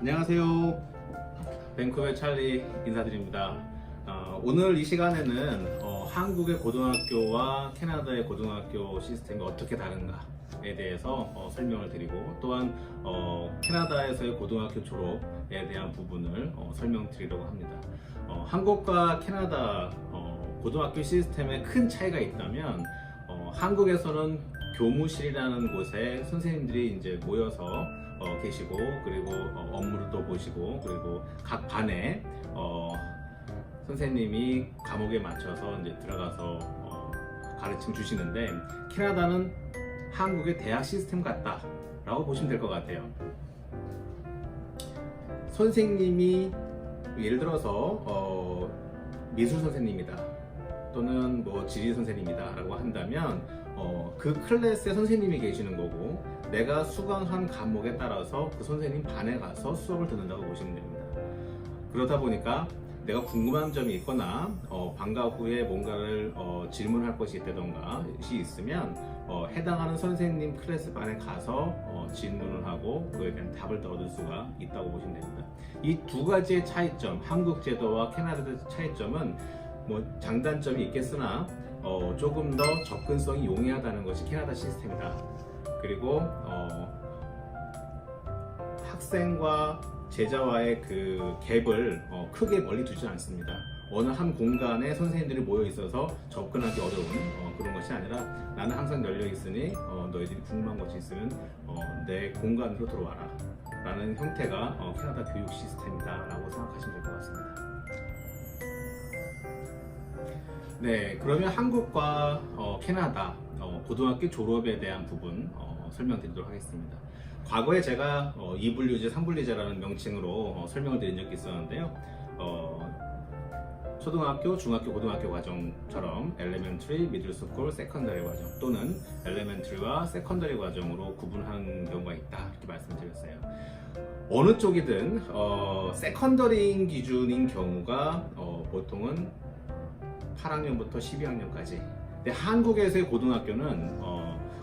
안녕하세요. 밴쿠버 찰리 인사드립니다. 오늘 이 시간에는 한국의 고등학교와 캐나다의 고등학교 시스템이 어떻게 다른가에 대해서 설명을 드리고, 또한 캐나다에서의 고등학교 졸업에 대한 부분을 설명드리려고 합니다. 한국과 캐나다 고등학교 시스템에 큰 차이가 있다면, 한국에서는 교무실이라는 곳에 선생님들이 이제 모여서 계시고, 그리고 업무를 또 보시고, 그리고 각 반에 선생님이 과목에 맞춰서 이제 들어가서 가르침 주시는데, 캐나다는 한국의 대학 시스템 같다라고 보시면 될 것 같아요. 선생님이 예를 들어서 미술 선생님이다, 또는 뭐 지리 선생님이다 라고 한다면 그 클래스에 선생님이 계시는 거고, 내가 수강한 과목에 따라서 그 선생님 반에 가서 수업을 듣는다고 보시면 됩니다. 그러다 보니까 내가 궁금한 점이 있거나 방과 후에 뭔가를 질문할 것이 있다던가 있으면 해당하는 선생님 클래스 반에 가서 질문을 하고 그에 대한 답을 얻을 수가 있다고 보시면 됩니다. 이 두 가지의 차이점, 한국 제도와 캐나다의 차이점은 뭐 장단점이 있겠으나 조금 더 접근성이 용이하다는 것이 캐나다 시스템이다. 그리고 학생과 제자와의 그 갭을 크게 멀리 두지 않습니다. 어느 한 공간에 선생님들이 모여 있어서 접근하기 어려운 그런 것이 아니라, 나는 항상 열려 있으니 너희들이 궁금한 것이 있으면 내 공간으로 들어와라 라는 형태가 캐나다 교육 시스템이다 라고 생각하시면 될 것 같습니다. 네, 그러면 한국과 캐나다 고등학교 졸업에 대한 부분 설명드리도록 하겠습니다. 과거에 제가 2분류제, 3분류제라는 명칭으로 설명을 드린 적이 있었는데요. 초등학교, 중학교, 고등학교 과정처럼 엘레멘터리, 미들스쿨, 세컨더리 과정, 또는 엘레멘터리와 세컨더리 과정으로 구분하는 경우가 있다, 이렇게 말씀드렸어요. 어느 쪽이든 세컨더리인 기준인 경우가 보통은 8학년부터 12학년까지. 근데 한국에서의 고등학교는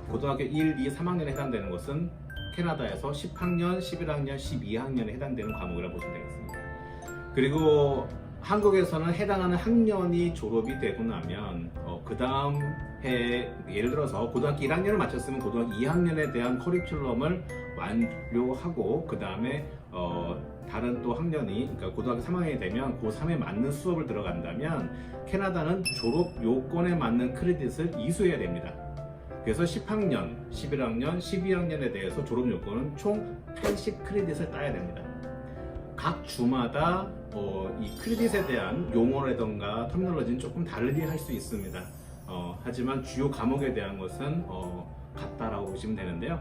고등학교 1, 2, 3학년에 해당되는 것은 캐나다에서 10학년, 11학년, 12학년에 해당되는 과목이라고 보시면 되겠습니다. 그리고 한국에서는 해당하는 학년이 졸업이 되고 나면 그 다음 해, 예를 들어서 고등학교 1학년을 마쳤으면 고등학교 2학년에 대한 커리큘럼을 완료하고, 그 다음에 다른 또 학년이, 그러니까 고등학교 3학년이 되면 고3에 맞는 수업을 들어간다면, 캐나다는 졸업 요건에 맞는 크레딧을 이수해야 됩니다. 그래서 10학년, 11학년, 12학년에 대해서 졸업 요건은 총 80 크레딧을 따야 됩니다. 각 주마다 이 크레딧에 대한 용어라던가 터미널로지는 조금 다르게 할 수 있습니다. 하지만 주요 과목에 대한 것은 같다라고 보시면 되는데요.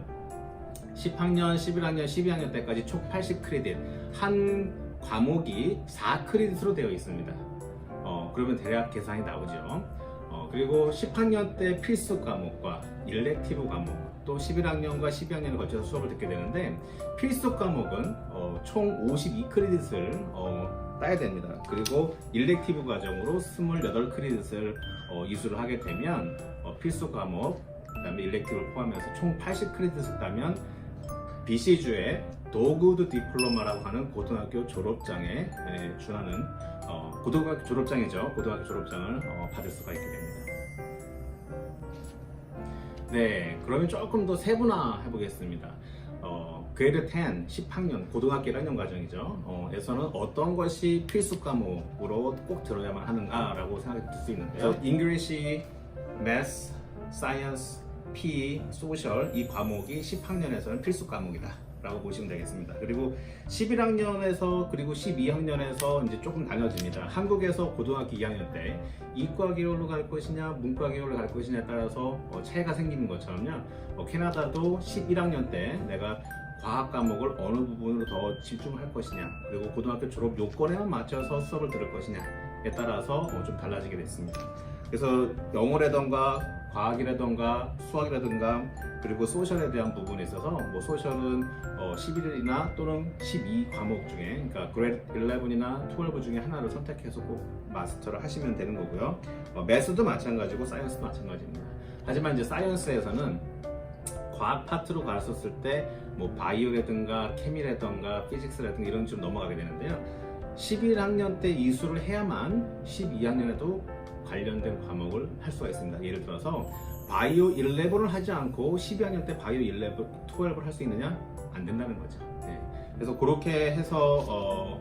10학년, 11학년, 12학년 때까지 총 80 크레딧, 한 과목이 4 크레딧으로 되어 있습니다. 그러면 대략 계산이 나오죠. 그리고 10학년 때 필수 과목과 일렉티브 과목, 또 11학년과 12학년에 걸쳐서 수업을 듣게 되는데, 필수 과목은 총 52 크레딧을 따야 됩니다. 그리고 일렉티브 과정으로 28 크레딧을 이수를 하게 되면 필수 과목, 그 다음에 일렉티브를 포함해서 총 80 크레딧을 따면 BC주의 도구드 디플로마라고 하는 고등학교 졸업장에 준하는 고등학교 졸업장이죠. 고등학교 졸업장을 받을 수가 있게 됩니다. 네, 그러면 조금 더 세분화 해보겠습니다. 그레이드 10, 10학년, 고등학교 1학년 과정이죠. 에서는 어떤 것이 필수 과목으로 꼭 들어야만 하는가라고 생각이 들 수 있는데요. English, Math, Science, PE, Social, 이 과목이 10학년에서는 필수 과목이다 라고 보시면 되겠습니다. 그리고 11학년에서 그리고 12학년에서 이제 조금 나눠집니다. 한국에서 고등학교 2학년 때 이과 계열로 갈 것이냐, 문과 계열로 갈 것이냐에 따라서 차이가 생기는 것처럼요. 캐나다도 11학년 때 내가 과학 과목을 어느 부분으로 더 집중할 것이냐, 그리고 고등학교 졸업 요건에만 맞춰서 수업을 들을 것이냐에 따라서 좀 달라지게 됐습니다. 그래서 영어라던가 과학이라던가 수학이라던가 그리고 소셜에 대한 부분에 있어서 뭐 소셜은 11이나 또는 12 과목 중에, 그러니까 그레이드 11이나 12 중에 하나를 선택해서 꼭 마스터를 하시면 되는 거고요. 매스도 마찬가지고 사이언스도 마찬가지입니다. 하지만 이제 사이언스에서는 과학 파트로 갔었을 때 뭐 바이오라든가 케미라든가 피직스라든가 이런 좀 넘어가게 되는데요. 11학년 때 이수를 해야만 12학년에도 관련된 과목을 할 수가 있습니다. 예를 들어서 바이오 11을 하지 않고 12학년 때 바이오 12을 할 수 있느냐? 안 된다는 거죠. 네. 그래서 그렇게 해서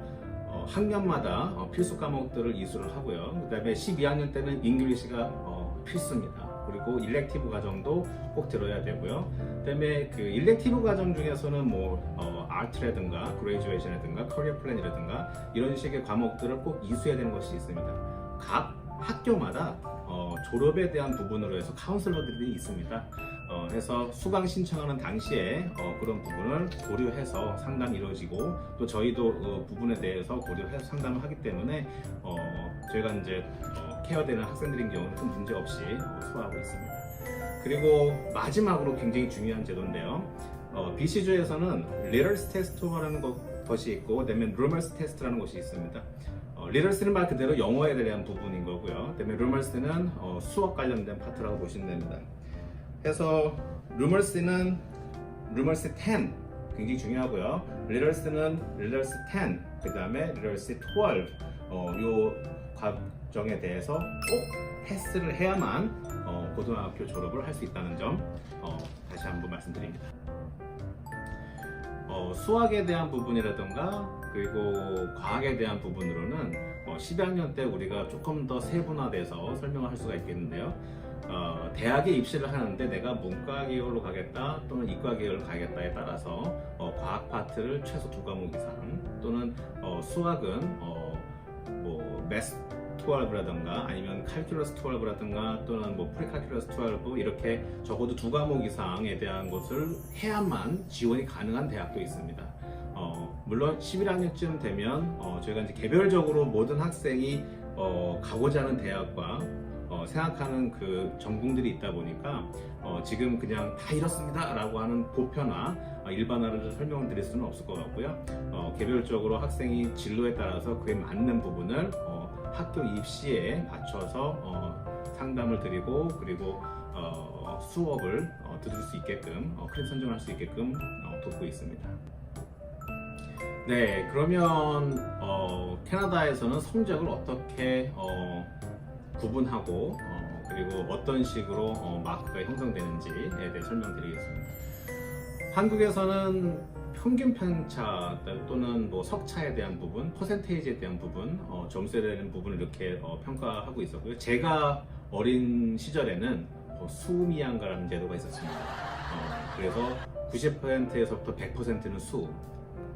학년마다 필수 과목들을 이수를 하고요. 그 다음에 12학년 때는 잉글리시가 필수입니다. 그리고 일렉티브 과정도 꼭 들어야 되고요. 그다음에 그 일렉티브 과정 중에서는 뭐 아트라든가 그레이주에이션이라든가 커리어 플랜이라든가 이런 식의 과목들을 꼭 이수해야 되는 것이 있습니다. 각 학교마다 졸업에 대한 부분으로 해서 카운슬러들이 있습니다. 해서 수강 신청하는 당시에 그런 부분을 고려해서 상담이 이루어지고 또 저희도 그 부분에 대해서 고려해서 상담을 하기 때문에 저희가 이제 케어되는 학생들인 경우는 큰 문제 없이 소화하고 있습니다. 그리고 마지막으로 굉장히 중요한 제도인데요. BC주에서는 리터러시 테스트라는 것이 있고 그다음에 루머스 테스트라는 것이 있습니다. 리터러시는 말 그대로 영어에 대한 부분인 거고요. 그다음에 루머스는 수학 관련된 파트라고 보시면 됩니다. 그래서 루머스는 루머스 10 굉장히 중요하고요. 리터러시는 리터러시 10 그 다음에 리터러시 12 요 과정에 대해서 꼭 패스를 해야만 고등학교 졸업을 할 수 있다는 점 다시 한번 말씀드립니다. 수학에 대한 부분이라든가 그리고 과학에 대한 부분으로는 12학년 때 우리가 조금 더 세분화돼서 설명을 할 수가 있겠는데요. 대학에 입시를 하는데 내가 문과 계열로 가겠다 또는 이과 계열로 가겠다에 따라서 과학 파트를 최소 2과목 이상 또는 수학은 뭐 매스 12라든가 아니면 칼큘러스 12라든가 또는 뭐 프리칼큘러스 12 이렇게 적어도 2과목 이상에 대한 것을 해야만 지원이 가능한 대학도 있습니다. 물론 11학년쯤 되면 저희가 이제 개별적으로 모든 학생이 가고자 하는 대학과 생각하는 그 전공들이 있다 보니까 지금 그냥 다 이렇습니다 라고 하는 보편화 일반화를 설명을 드릴 수는 없을 것 같고요. 개별적으로 학생이 진로에 따라서 그에 맞는 부분을 학교 입시에 맞춰서 상담을 드리고 그리고 수업을 들을 수 있게끔 크림 선정할 수 있게끔 돕고 있습니다. 네, 그러면 캐나다에서는 성적을 어떻게 구분하고 그리고 어떤 식으로 마크가 형성되는지에 대해 설명드리겠습니다. 한국에서는 평균 편차 또는 뭐 석차에 대한 부분, 퍼센테이지에 대한 부분, 점수에 대한 부분을 이렇게 평가하고 있었고요. 제가 어린 시절에는 수미양가라는 제도가 있었습니다. 그래서 90%에서부터 100%는 수,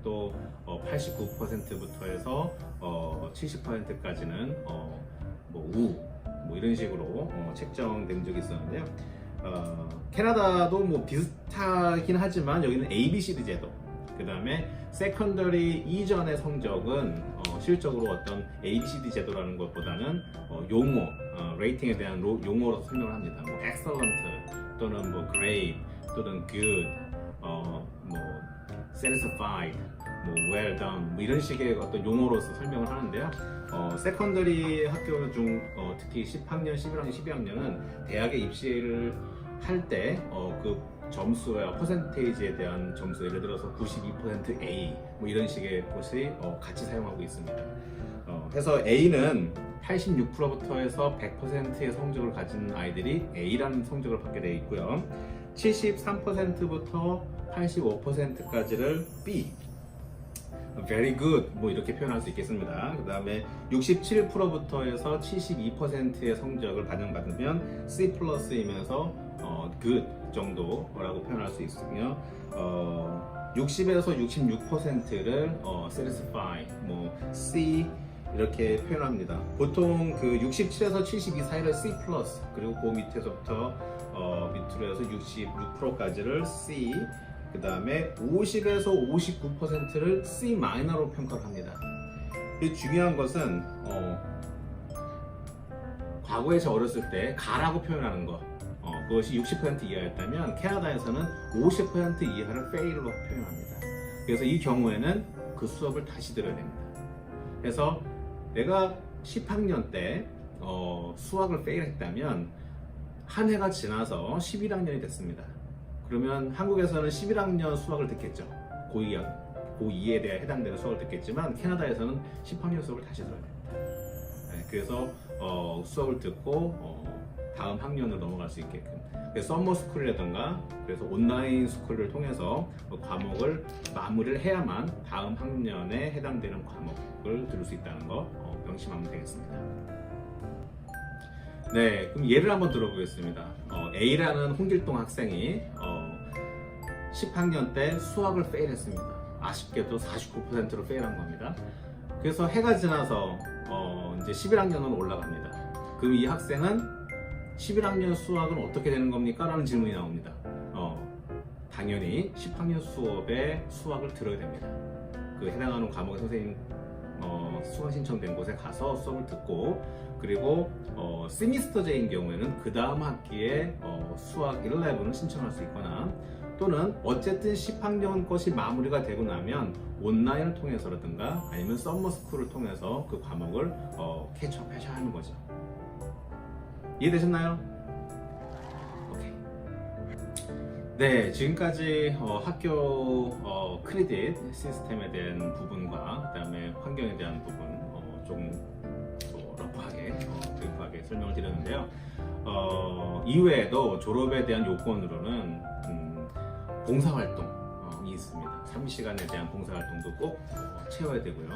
또 89%부터 해서 70%까지는 뭐 우, 뭐 이런 식으로 책정된 적이 있었는데요. 캐나다도 뭐 비슷하긴 하지만 여기는 ABCD 제도, 그 다음에 세컨더리 이전의 성적은 실적으로 어떤 ABCD 제도라는 것보다는 용어, 레이팅에 대한 용어로 설명을 합니다. 뭐 excellent 또는 뭐 great 또는 good, 뭐 satisfied, 뭐 well done 뭐 이런 식의 어떤 용어로서 설명을 하는데요. 세컨더리 학교 중 특히 10학년, 11학년, 12학년은 대학에 입시를 할 때 그 점수와 퍼센테이지에 대한 점수, 예를 들어서 92% A 뭐 이런 식의 것이 같이 사용하고 있습니다. 해서 A는 86%부터 해서 100%의 성적을 가진 아이들이 A라는 성적을 받게 되어 있고요. 73%부터 85%까지를 B, very good 뭐 이렇게 표현할 수 있겠습니다. 그 다음에 67%부터 해서 72%의 성적을 반영받으면 C 플러스이면서 good 정도라고 표현할 수 있으며 60에서 66%를 satisfy, 뭐 C 이렇게 표현합니다. 보통 그 67에서 72 사이를 C 플러스, 그리고 그 밑에서부터 밑으로 해서 66%까지를 C, 그 다음에 50에서 59%를 C 마이너로 평가를 합니다. 중요한 것은 과거에 저 어렸을 때 가라고 표현하는 것, 그것이 60% 이하였다면 캐나다에서는 50% 이하를 fail로 표현합니다. 그래서 이 경우에는 그 수업을 다시 들어야 됩니다. 그래서 내가 10학년 때 수학을 fail 했다면 한 해가 지나서 11학년이 됐습니다. 그러면 한국에서는 11학년 수학을 듣겠죠. 고2에 대해 해당되는 수학을 듣겠지만 캐나다에서는 10학년 수학을 다시 들어야 됩니다. 네, 그래서 수업을 듣고 다음 학년으로 넘어갈 수 있게끔, 그래서 서머 스쿨이라든가 그래서 온라인 스쿨을 통해서 과목을 마무리를 해야만 다음 학년에 해당되는 과목을 들을 수 있다는 거 명심하면 되겠습니다. 네, 그럼 예를 한번 들어보겠습니다. A라는 홍길동 학생이 10학년 때 수학을 페일했습니다. 아쉽게도 49%로 페일한 겁니다. 그래서 해가 지나서 이제 11학년으로 올라갑니다. 그럼 이 학생은 11학년 수학은 어떻게 되는 겁니까? 라는 질문이 나옵니다. 당연히 10학년 수업에 수학을 들어야 됩니다. 그 해당하는 과목 선생님 수강 신청된 곳에 가서 수업을 듣고, 그리고 세미스터 J인 경우에는 그 다음 학기에 수학 11을 신청할 수 있거나, 또는 어쨌든 10학년 것이 마무리가 되고 나면 온라인을 통해서라든가 아니면 썸머스쿨을 통해서 그 과목을 캐치업하셔야 하는 거죠. 이해되셨나요? 오케이. 네, 지금까지 학교 크레딧 시스템에 대한 부분과 그 다음에 환경에 대한 부분 조금 러프하게 브리프하게 설명을 드렸는데요. 이외에도 졸업에 대한 요건으로는 봉사활동이 있습니다. 3시간에 대한 봉사활동도 꼭 채워야 되고요.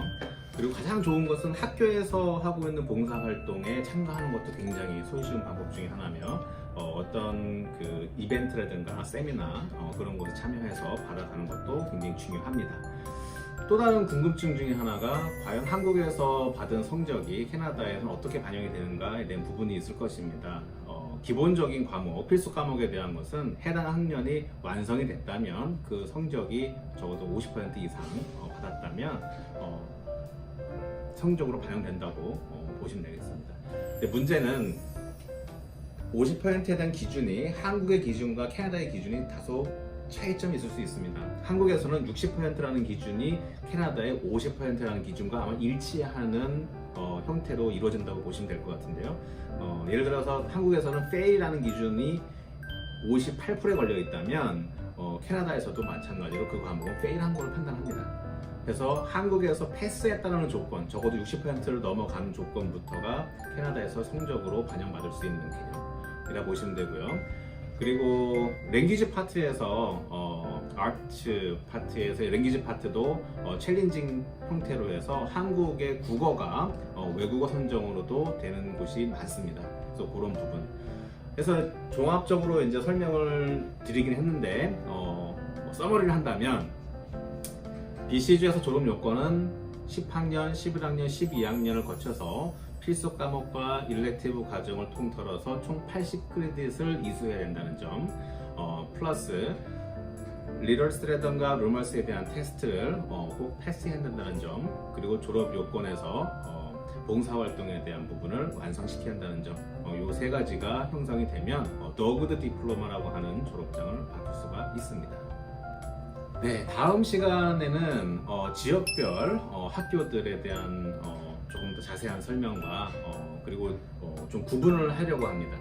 그리고 가장 좋은 것은 학교에서 하고 있는 봉사활동에 참가하는 것도 굉장히 손쉬운 방법 중에 하나며, 어떤 그 이벤트라든가 세미나 그런 곳에 참여해서 받아가는 것도 굉장히 중요합니다. 또 다른 궁금증 중에 하나가 과연 한국에서 받은 성적이 캐나다에서는 어떻게 반영이 되는가에 대한 부분이 있을 것입니다. 기본적인 과목, 필수 과목에 대한 것은 해당 학년이 완성이 됐다면 그 성적이 적어도 50% 이상 받았다면 성적으로 반영된다고 보시면 되겠습니다. 근데 문제는 50%에 대한 기준이 한국의 기준과 캐나다의 기준이 다소 차이점이 있을 수 있습니다. 한국에서는 60%라는 기준이 캐나다의 50%라는 기준과 아마 일치하는 형태로 이루어진다고 보시면 될 것 같은데요. 예를 들어서 한국에서는 fail이라는 기준이 58%에 걸려 있다면 캐나다에서도 마찬가지로 그 과목은 fail한 걸로 판단합니다. 그래서 한국에서 패스했다는 조건, 적어도 60%를 넘어가는 조건부터가 캐나다에서 성적으로 반영받을 수 있는 개념이라 보시면 되고요. 그리고 랭귀지 파트에서 아트 파트에서 랭귀지 파트도 챌린징 형태로 해서 한국의 국어가 외국어 선정으로도 되는 곳이 많습니다. 그래서 그런 부분. 그래서 종합적으로 이제 설명을 드리긴 했는데 서머리를 한다면 BC주에서 졸업 요건은 10학년, 11학년, 12학년을 거쳐서 필수 과목과 일렉티브 과정을 통틀어서 총 80크레딧을 이수해야 된다는 점, 플러스 리더스라든가 루머스에 대한 테스트를 꼭 패스해야 된다는 점, 그리고 졸업 요건에서 봉사활동에 대한 부분을 완성시켜야 한다는 점, 이 세 가지가 형성이 되면 더구드 디플로마라고 하는 졸업장을 받을 수가 있습니다. 네, 다음 시간에는 지역별 학교들에 대한 조금 더 자세한 설명과 그리고 좀 구분을 하려고 합니다.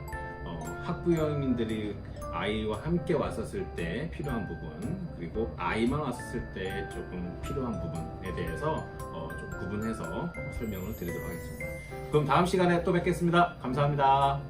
학부형님들이 아이와 함께 왔었을 때 필요한 부분, 그리고 아이만 왔었을 때 조금 필요한 부분에 대해서 좀 구분해서 설명을 드리도록 하겠습니다. 그럼 다음 시간에 또 뵙겠습니다. 감사합니다.